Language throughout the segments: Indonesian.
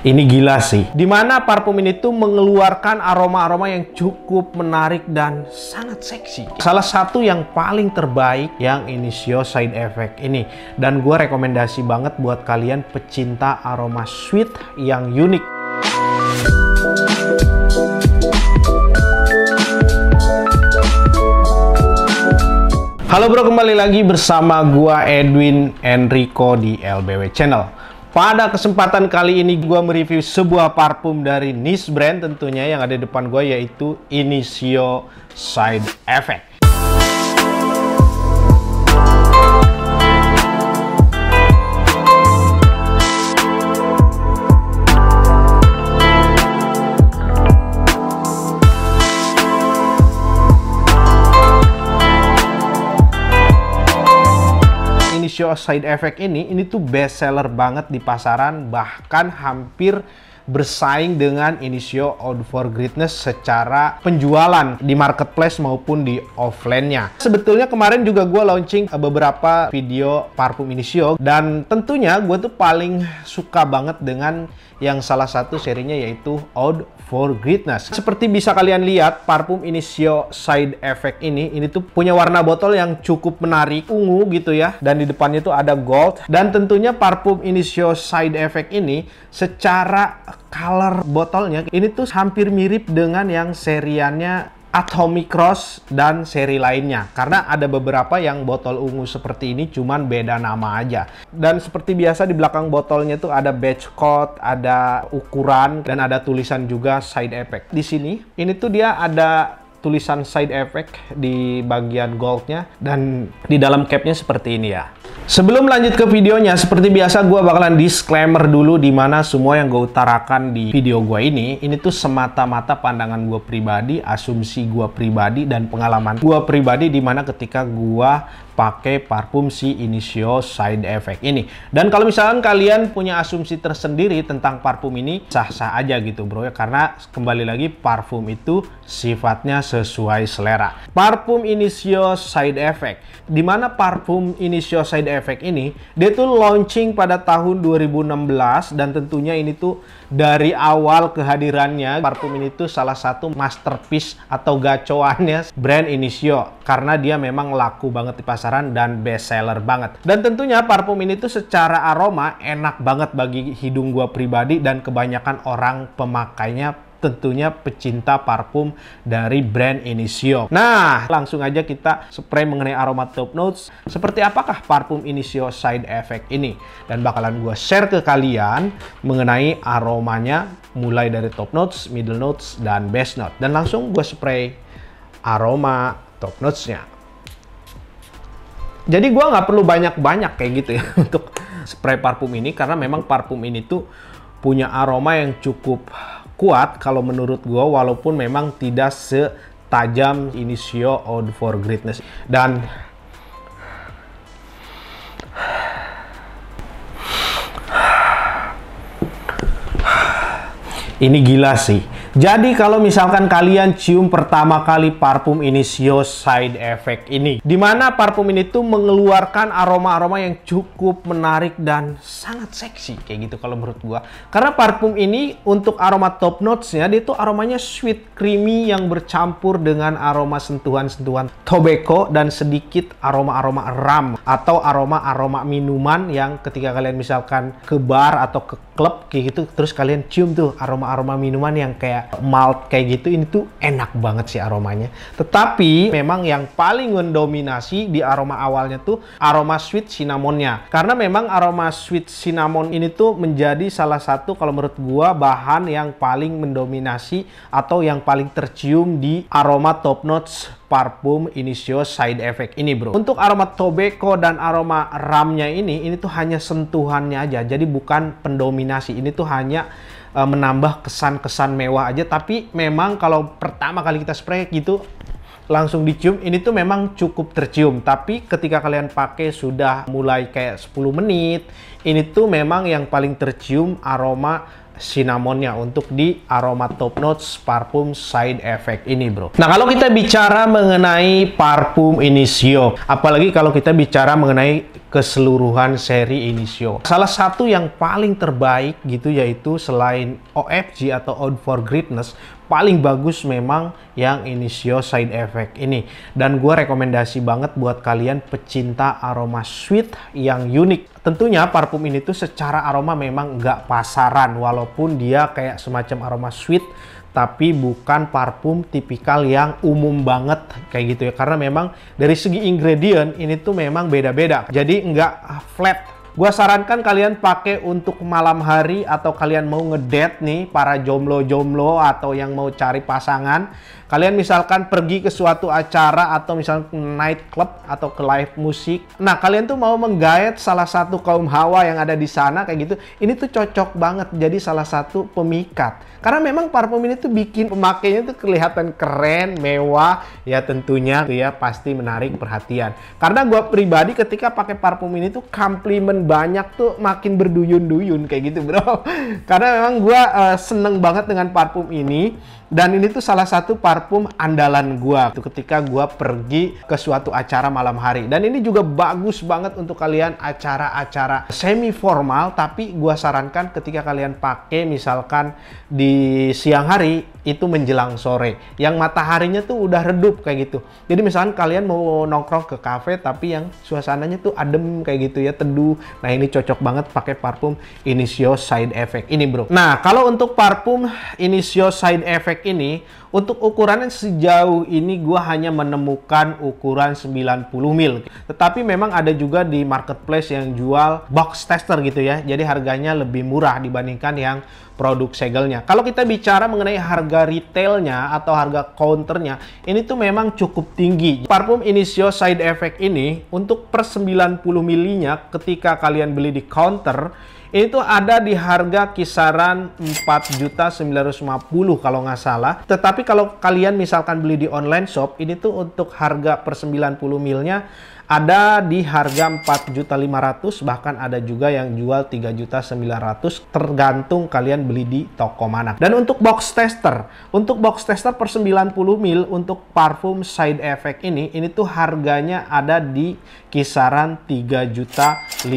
Ini gila sih. Dimana parfum ini tuh mengeluarkan aroma-aroma yang cukup menarik dan sangat seksi. Salah satu yang paling terbaik yang Initio Side Effect ini. Dan gue rekomendasi banget buat kalian pecinta aroma sweet yang unik. Halo bro, kembali lagi bersama gua Edwin Enrico di LBW Channel. Pada kesempatan kali ini gua mereview sebuah parfum dari niche brand tentunya yang ada di depan gua, yaitu Initio Side Effect. Initio Side Effect ini tuh best seller banget di pasaran, bahkan hampir bersaing dengan Initio Eau for Greatness secara penjualan di marketplace maupun di offline-nya. Sebetulnya kemarin juga gue launching beberapa video parfum Initio, dan tentunya gue tuh paling suka banget dengan yang salah satu serinya yaitu Eau for Greatness. Seperti bisa kalian lihat, parfum Initio Side Effect ini tuh punya warna botol yang cukup menarik, ungu gitu ya, dan di depannya tuh ada gold. Dan tentunya parfum Initio Side Effect ini secara color botolnya ini tuh hampir mirip dengan yang seriannya Atomic Rose dan seri lainnya, karena ada beberapa yang botol ungu seperti ini cuman beda nama aja. Dan seperti biasa di belakang botolnya tuh ada badge code, ada ukuran, dan ada tulisan juga Side Effect. Di sini ini tuh dia ada tulisan Side Effect di bagian goldnya, dan di dalam capnya seperti ini ya. Sebelum lanjut ke videonya, seperti biasa gue bakalan disclaimer dulu, dimana semua yang gue utarakan di video gue ini tuh semata-mata pandangan gue pribadi, asumsi gue pribadi, dan pengalaman gue pribadi dimana ketika gue pakai parfum si Initio Side Effect ini. Dan kalau misalkan kalian punya asumsi tersendiri tentang parfum ini, sah-sah aja gitu bro ya, karena kembali lagi parfum itu sifatnya sesuai selera. Parfum Initio Side Effect, dimana parfum Initio Side Effect ini dia tuh launching pada tahun 2016, dan tentunya ini tuh dari awal kehadirannya parfum ini tuh salah satu masterpiece atau gacoannya brand Initio, karena dia memang laku banget di pasaran dan best seller banget. Dan tentunya parfum ini tuh secara aroma enak banget bagi hidung gua pribadi, dan kebanyakan orang pemakainya tentunya pecinta parfum dari brand Initio. Nah, langsung aja kita spray mengenai aroma top notes. Seperti apakah parfum Initio Side Effect ini? Dan bakalan gue share ke kalian mengenai aromanya, mulai dari top notes, middle notes, dan base note. Dan langsung gue spray aroma top notes-nya. Jadi gue nggak perlu banyak-banyak kayak gitu ya untuk spray parfum ini, karena memang parfum ini tuh punya aroma yang cukup kuat kalau menurut gue, walaupun memang tidak setajam Initio Eau for Greatness. Dan ini gila sih. Jadi kalau misalkan kalian cium pertama kali parfum Initio Side Effect ini, dimana parfum ini tuh mengeluarkan aroma-aroma yang cukup menarik dan sangat seksi kayak gitu kalau menurut gua. Karena parfum ini untuk aroma top notes-nya dia tuh aromanya sweet creamy yang bercampur dengan aroma sentuhan-sentuhan tobacco dan sedikit aroma-aroma rum atau aroma-aroma minuman yang ketika kalian misalkan ke bar atau ke klub kayak gitu, terus kalian cium tuh aroma-aroma minuman yang kayak malt kayak gitu, ini tuh enak banget sih aromanya. Tetapi memang yang paling mendominasi di aroma awalnya tuh aroma sweet cinnamonnya, karena memang aroma sweet cinnamon ini tuh menjadi salah satu kalau menurut gua bahan yang paling mendominasi atau yang paling tercium di aroma top notes parfum Initio Side Effect ini bro. Untuk aroma tobacco dan aroma rumnya ini tuh hanya sentuhannya aja, jadi bukan pendominasi. Ini tuh hanya menambah kesan-kesan mewah aja. Tapi memang kalau pertama kali kita spray gitu langsung dicium, ini tuh memang cukup tercium. Tapi ketika kalian pakai sudah mulai kayak 10 menit, ini tuh memang yang paling tercium aroma cinnamonnya untuk di aroma top notes parfum side effect ini, bro. Nah, kalau kita bicara mengenai parfum Initio, apalagi kalau kita bicara mengenai keseluruhan seri Initio, salah satu yang paling terbaik gitu yaitu selain OFG atau Oud for Greatness, paling bagus memang yang Initio side effect ini. Dan gue rekomendasi banget buat kalian pecinta aroma sweet yang unik. Tentunya parfum ini tuh secara aroma memang nggak pasaran, walaupun dia kayak semacam aroma sweet, tapi bukan parfum tipikal yang umum banget kayak gitu ya. Karena memang dari segi ingredient ini tuh memang beda-beda. Jadi nggak flat. Gua sarankan kalian pakai untuk malam hari atau kalian mau ngedate nih, para jomblo-jomblo atau yang mau cari pasangan. Kalian misalkan pergi ke suatu acara atau misalkan night club atau ke live musik. Nah, kalian tuh mau menggait salah satu kaum hawa yang ada di sana kayak gitu. Ini tuh cocok banget jadi salah satu pemikat. Karena memang parfum ini tuh bikin pemakainya tuh kelihatan keren, mewah, ya tentunya tuh ya pasti menarik perhatian. Karena gua pribadi ketika pakai parfum ini tuh komplimen banyak tuh makin berduyun-duyun kayak gitu, bro. Karena memang gua seneng banget dengan parfum ini. Dan ini tuh salah satu parfum andalan gua tuh ketika gua pergi ke suatu acara malam hari. Dan ini juga bagus banget untuk kalian acara-acara semi formal, tapi gua sarankan ketika kalian pakai misalkan di siang hari itu menjelang sore, yang mataharinya tuh udah redup kayak gitu. Jadi misalkan kalian mau nongkrong ke cafe tapi yang suasananya tuh adem kayak gitu ya, teduh. Nah, ini cocok banget pakai parfum Initio side effect ini, bro. Nah, kalau untuk parfum Initio side effect ini, untuk ukurannya sejauh ini gua hanya menemukan ukuran 90 ml. Tetapi memang ada juga di marketplace yang jual box tester gitu ya. Jadi harganya lebih murah dibandingkan yang produk segelnya. Kalau kita bicara mengenai harga retailnya atau harga counternya, ini tuh memang cukup tinggi. Parfum Initio side effect ini untuk per 90 ml ketika kalian beli di counter, ini tuh ada di harga kisaran 4.950.000 kalau nggak salah. Tetapi kalau kalian misalkan beli di online shop, ini tuh untuk harga per 90 ml-nya ada di harga 4.500.000, bahkan ada juga yang jual 3.900.000, tergantung kalian beli di toko mana. Dan untuk box tester per 90 ml untuk parfum side effect ini tuh harganya ada di kisaran 3.500.000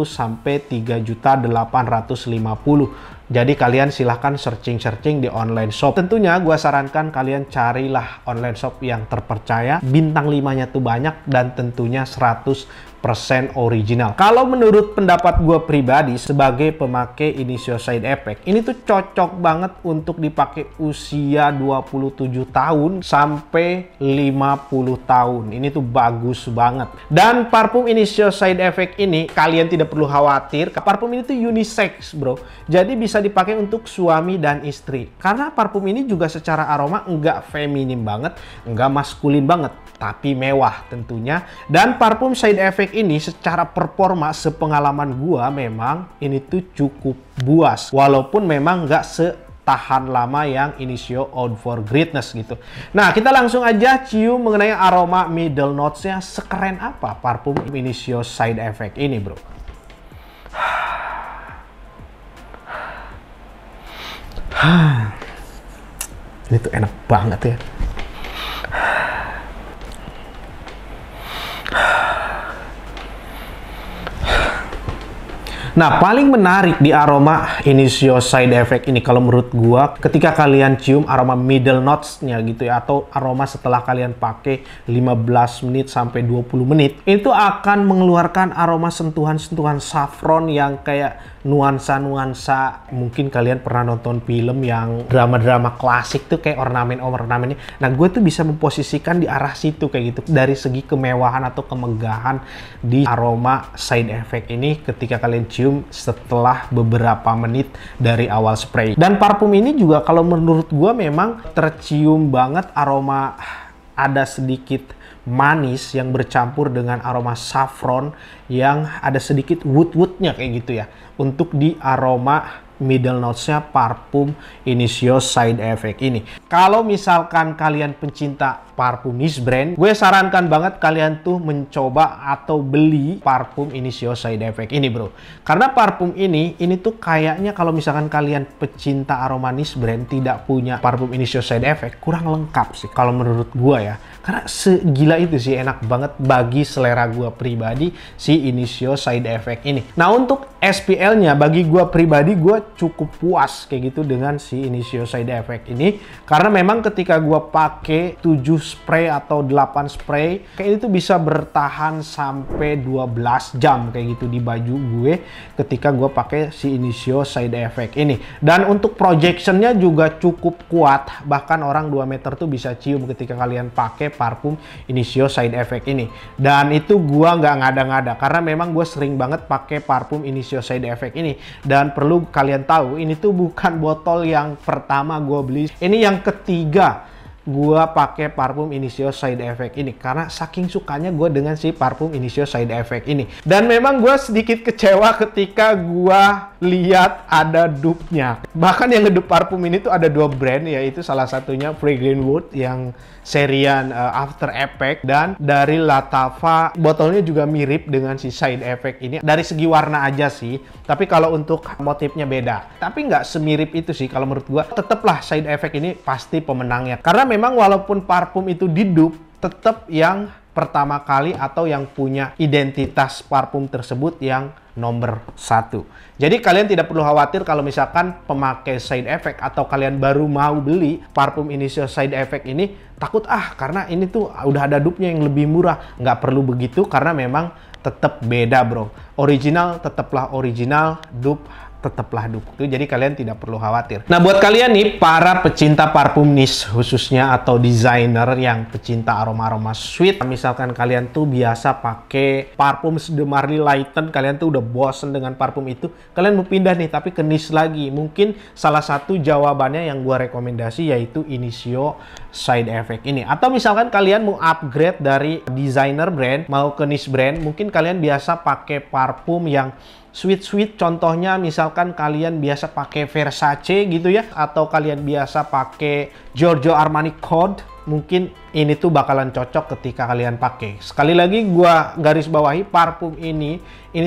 sampai 3.850.000. Jadi kalian silahkan searching di online shop. Tentunya gue sarankan kalian carilah online shop yang terpercaya, bintang 5-nya tuh banyak, dan tentunya 100% original. Kalau menurut pendapat gue pribadi sebagai pemakai Initio side effect, ini tuh cocok banget untuk dipakai usia 27 tahun sampai 50 tahun. Ini tuh bagus banget. Dan parfum Initio side effect ini kalian tidak perlu khawatir. Parfum ini tuh unisex, bro. Jadi bisa dipakai untuk suami dan istri. Karena parfum ini juga secara aroma enggak feminim banget, enggak maskulin banget, tapi mewah tentunya. Dan parfum side effect ini secara performa sepengalaman gua memang ini tuh cukup buas, walaupun memang nggak setahan lama yang Initio Oud for Greatness gitu. Nah, kita langsung aja cium mengenai aroma middle notes-nya sekeren apa parfum Initio side effect ini, bro. Ini tuh enak banget ya. Nah, paling menarik di aroma Initio side effect ini kalau menurut gua, ketika kalian cium aroma middle notes-nya gitu ya, atau aroma setelah kalian pakai 15 menit sampai 20 menit, itu akan mengeluarkan aroma sentuhan-sentuhan saffron yang kayak nuansa-nuansa. Mungkin kalian pernah nonton film yang drama-drama klasik tuh kayak ornamen-ornamennya. Nah, gue tuh bisa memposisikan di arah situ kayak gitu, dari segi kemewahan atau kemegahan di aroma side effect ini ketika kalian cium setelah beberapa menit dari awal spray. Dan parfum ini juga kalau menurut gue memang tercium banget aroma, ada sedikit manis yang bercampur dengan aroma saffron yang ada sedikit wood-woodnya kayak gitu ya, untuk di aroma middle notes-nya parfum Initio side effect ini. Kalau misalkan kalian pencinta parfum niche brand, gue sarankan banget kalian tuh mencoba atau beli parfum Initio Side Effect ini, bro. Karena parfum ini tuh kayaknya kalau misalkan kalian pecinta aroma niche brand tidak punya parfum Initio Side Effect, kurang lengkap sih kalau menurut gue ya. Karena segila itu sih, enak banget bagi selera gue pribadi si Initio Side Effect ini. Nah, untuk SPL-nya bagi gue pribadi, gue cukup puas kayak gitu dengan si Initio Side Effect ini. Karena memang ketika gue pakai 7 spray atau 8 spray, kayak itu bisa bertahan sampai 12 jam kayak gitu di baju gue ketika gue pakai si Initio Side Effect ini. Dan untuk projectionnya juga cukup kuat, bahkan orang 2 meter tuh bisa cium ketika kalian pakai parfum Initio Side Effect ini. Dan itu gua nggak ngada-ngada, karena memang gue sering banget pakai parfum Initio Side Effect ini. Dan perlu kalian tahu, ini tuh bukan botol yang pertama gue beli, ini yang ketiga gua pakai parfum Initio Side Effect ini, karena saking sukanya gue dengan si parfum Initio Side Effect ini. Dan memang gue sedikit kecewa ketika gua lihat ada dupe-nya. Bahkan yang ngedupe parfum ini tuh ada 2 brand, yaitu salah satunya Fragrant Wood yang serian After Effect, dan dari Lattafa. Botolnya juga mirip dengan si Side Effect ini dari segi warna aja sih, tapi kalau untuk motifnya beda. Tapi nggak semirip itu sih kalau menurut gua. Tetaplah Side Effect ini pasti pemenangnya, karena memang walaupun parfum itu didupe, tetap yang pertama kali atau yang punya identitas parfum tersebut yang nomor 1. Jadi kalian tidak perlu khawatir kalau misalkan pemakai Side Effect atau kalian baru mau beli parfum Initio Side Effect ini takut karena ini tuh udah ada dupe-nya yang lebih murah. Nggak perlu begitu, karena memang tetap beda, bro. Original tetaplah original, dupe tetaplah dupe. Jadi kalian tidak perlu khawatir. Nah, buat kalian nih para pecinta parfum niche khususnya atau desainer yang pecinta aroma-aroma sweet, misalkan kalian tuh biasa pakai parfum De Marly Lighten, kalian tuh udah bosen dengan parfum itu, kalian mau pindah nih tapi ke niche lagi. Mungkin salah satu jawabannya yang gua rekomendasi yaitu Initio Side Effect ini. Atau misalkan kalian mau upgrade dari designer brand mau ke niche brand, mungkin kalian biasa pakai parfum yang sweet, contohnya misalkan kalian biasa pakai Versace gitu ya, atau kalian biasa pakai Giorgio Armani Code, mungkin ini tuh bakalan cocok ketika kalian pakai. Sekali lagi gua garis bawahi, parfum ini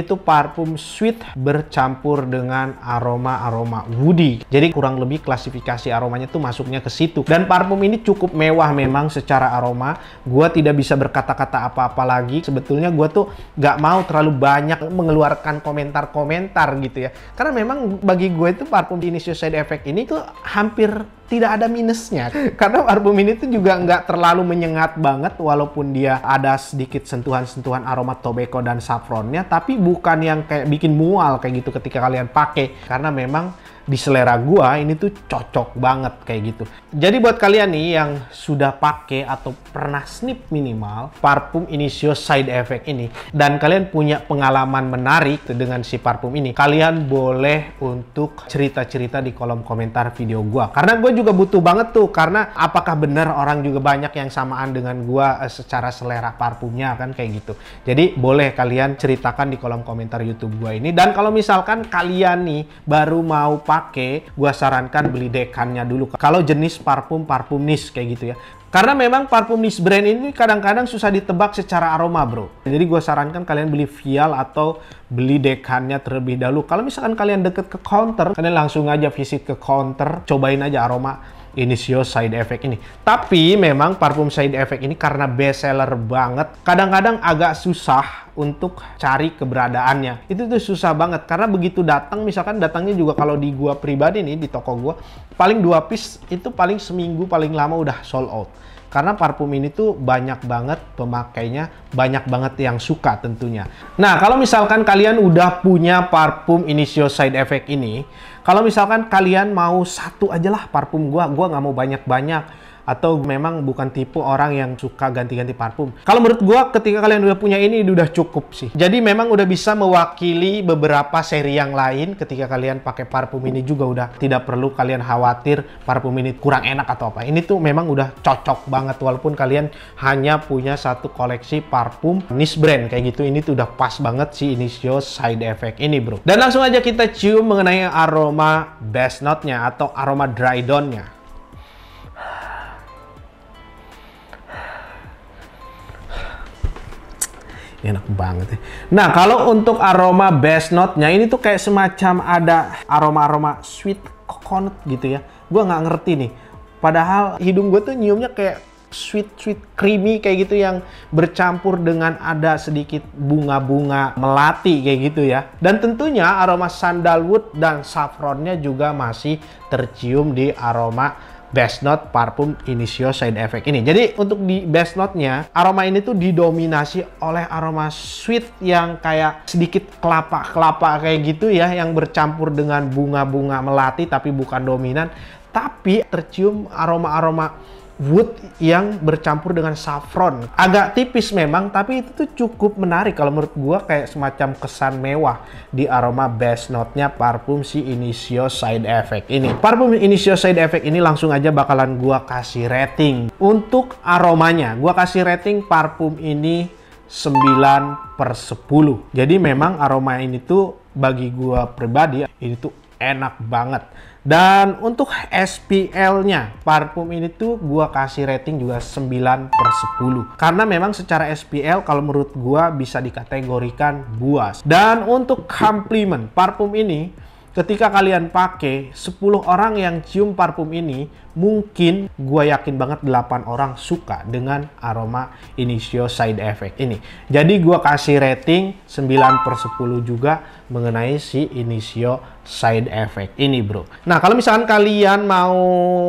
tuh parfum sweet bercampur dengan aroma-aroma woody. Jadi kurang lebih klasifikasi aromanya tuh masuknya ke situ. Dan parfum ini cukup mewah memang secara aroma. Gua tidak bisa berkata-kata apa-apa lagi. Sebetulnya gua tuh nggak mau terlalu banyak mengeluarkan komentar-komentar gitu ya. Karena memang bagi gue itu parfum Initio Side Effect ini tuh hampir tidak ada minusnya. Karena parfum ini tuh juga nggak terlalu menyengat banget, walaupun dia ada sedikit sentuhan-sentuhan aroma tobacco dan saffronnya, tapi bukan yang kayak bikin mual kayak gitu ketika kalian pakai. Karena memang di selera gua ini tuh cocok banget kayak gitu. Jadi buat kalian nih yang sudah pakai atau pernah sniff minimal parfum Initio Side Effect ini dan kalian punya pengalaman menarik dengan si parfum ini, kalian boleh untuk cerita-cerita di kolom komentar video gua. Karena gua juga butuh banget tuh, karena apakah benar orang juga banyak yang samaan dengan gua secara selera parfumnya kan kayak gitu. Jadi boleh kalian ceritakan di kolom komentar YouTube gua ini. Dan kalau misalkan kalian nih baru mau pakai, gua sarankan beli dekannya dulu. Kalau jenis parfum niche kayak gitu ya. Karena memang parfum niche brand ini kadang-kadang susah ditebak secara aroma, bro. Jadi gue sarankan kalian beli vial atau beli dekannya terlebih dahulu. Kalau misalkan kalian deket ke counter, kalian langsung aja visit ke counter, cobain aja aroma Initio Side Effect ini. Tapi memang parfum Side Effect ini karena best seller banget, kadang-kadang agak susah untuk cari keberadaannya. Itu tuh susah banget, karena begitu datang, misalkan datangnya juga kalau di gua pribadi nih, di toko gua, paling 2 piece itu paling seminggu paling lama udah sold out. Karena parfum ini tuh banyak banget pemakainya, banyak banget yang suka tentunya. Nah, kalau misalkan kalian udah punya parfum Initio Side Effect ini, kalau misalkan kalian mau satu aja lah parfum gua nggak mau banyak-banyak. Atau memang bukan tipe orang yang suka ganti-ganti parfum. Kalau menurut gua ketika kalian udah punya ini udah cukup sih. Jadi memang udah bisa mewakili beberapa seri yang lain. Ketika kalian pakai parfum ini juga udah tidak perlu kalian khawatir parfum ini kurang enak atau apa. Ini tuh memang udah cocok banget walaupun kalian hanya punya satu koleksi parfum niche brand kayak gitu. Ini tuh udah pas banget si Initio Side Effect ini, bro. Dan langsung aja kita cium mengenai aroma best note-nya atau aroma dry down-nya. Ini enak banget ya. Nah, kalau untuk aroma base note-nya ini tuh kayak semacam ada aroma-aroma sweet coconut gitu ya. Gue nggak ngerti nih. Padahal hidung gue tuh nyiumnya kayak sweet creamy kayak gitu yang bercampur dengan ada sedikit bunga-bunga melati kayak gitu ya. Dan tentunya aroma sandalwood dan saffronnya juga masih tercium di aroma base note parfum Initio Side Effect ini. Jadi untuk di base note-nya, aroma ini tuh didominasi oleh aroma sweet yang kayak sedikit kelapa-kelapa kayak gitu ya, yang bercampur dengan bunga-bunga melati tapi bukan dominan. Tapi tercium aroma-aroma wood yang bercampur dengan saffron. Agak tipis memang, tapi itu tuh cukup menarik kalau menurut gua, kayak semacam kesan mewah di aroma base note-nya parfum si Initio Side Effect ini. Parfum Initio Side Effect ini langsung aja bakalan gua kasih rating. Untuk aromanya, gua kasih rating parfum ini 9/10. Jadi memang aroma ini tuh bagi gua pribadi ini tuh enak banget. Dan untuk SPL-nya, parfum ini tuh gua kasih rating juga 9/10. Karena memang secara SPL kalau menurut gua bisa dikategorikan buas. Dan untuk komplimen, parfum ini ketika kalian pakai 10 orang yang cium parfum ini, mungkin gua yakin banget 8 orang suka dengan aroma Initio Side Effect ini. Jadi gua kasih rating 9/10 juga mengenai si Initio Side Effect ini, bro. Nah, kalau misalkan kalian mau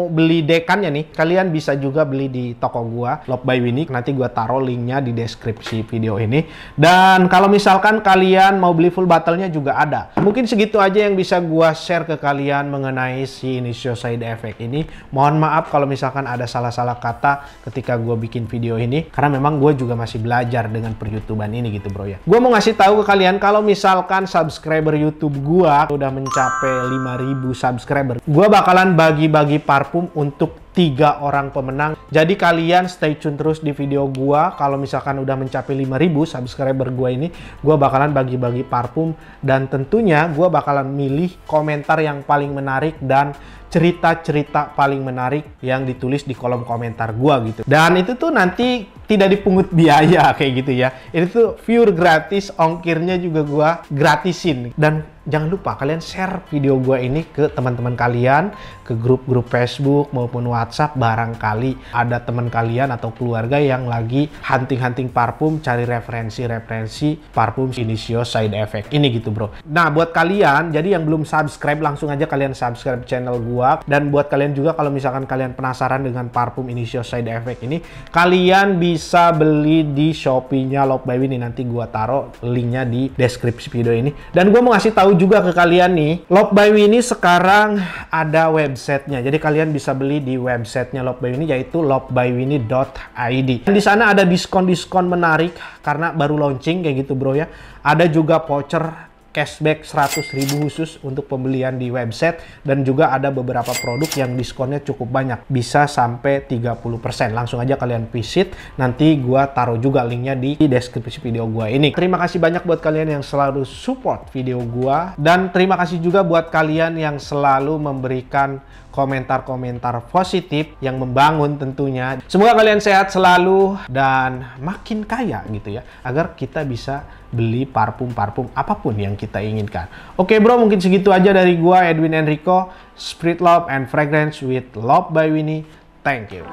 beli dekannya nih, kalian bisa juga beli di toko gua, Love by Winnie. Nanti gua taruh linknya di deskripsi video ini. Dan kalau misalkan kalian mau beli full bottle-nya juga ada. Mungkin segitu aja yang bisa gua share ke kalian mengenai si Initio Side Effect ini. Mohon maaf kalau misalkan ada salah-salah kata ketika gua bikin video ini, karena memang gua juga masih belajar dengan per-YouTuban ini gitu, bro ya. Gua mau ngasih tahu ke kalian kalau misalkan subscriber YouTube gua udah mencapai 5.000 subscriber, gua bakalan bagi-bagi parfum untuk 3 orang pemenang. Jadi kalian stay tune terus di video gua. Kalau misalkan udah mencapai 5.000 subscriber gua ini, gua bakalan bagi-bagi parfum, dan tentunya gua bakalan milih komentar yang paling menarik dan cerita-cerita paling menarik yang ditulis di kolom komentar gua gitu. Dan itu tuh nanti tidak dipungut biaya kayak gitu ya. Itu tuh pure gratis, ongkirnya juga gua gratisin. Dan jangan lupa kalian share video gua ini ke teman-teman kalian, ke grup-grup Facebook maupun WhatsApp. Barangkali ada teman kalian atau keluarga yang lagi hunting-hunting parfum, cari referensi parfum Initio Side Effect ini gitu, bro. Nah, buat kalian jadi yang belum subscribe, langsung aja kalian subscribe channel gua. Dan buat kalian juga kalau misalkan kalian penasaran dengan parfum Initio Side Effect ini, kalian bisa beli di Shopee-nya Love by Winnie. Nanti gua taruh linknya di deskripsi video ini. Dan gua mau ngasih tahu juga ke kalian nih, Love by Winnie sekarang ada websitenya. Jadi kalian bisa beli di websitenya Love by Winnie, yaitu lovebywinnie.id. Dan di sana ada diskon-diskon menarik karena baru launching kayak gitu, bro ya. Ada juga voucher cashback 100.000 khusus untuk pembelian di website, dan juga ada beberapa produk yang diskonnya cukup banyak, bisa sampai 30%. Langsung aja kalian visit, nanti gua taruh juga linknya di deskripsi video gua ini. Terima kasih banyak buat kalian yang selalu support video gua, dan terima kasih juga buat kalian yang selalu memberikan komentar-komentar positif yang membangun tentunya. Semoga kalian sehat selalu dan makin kaya gitu ya, agar kita bisa beli parfum-parfum apapun yang kita inginkan. Oke, bro, mungkin segitu aja dari gua, Edwin Enrico. Spread love and fragrance with Love by Winnie. Thank you.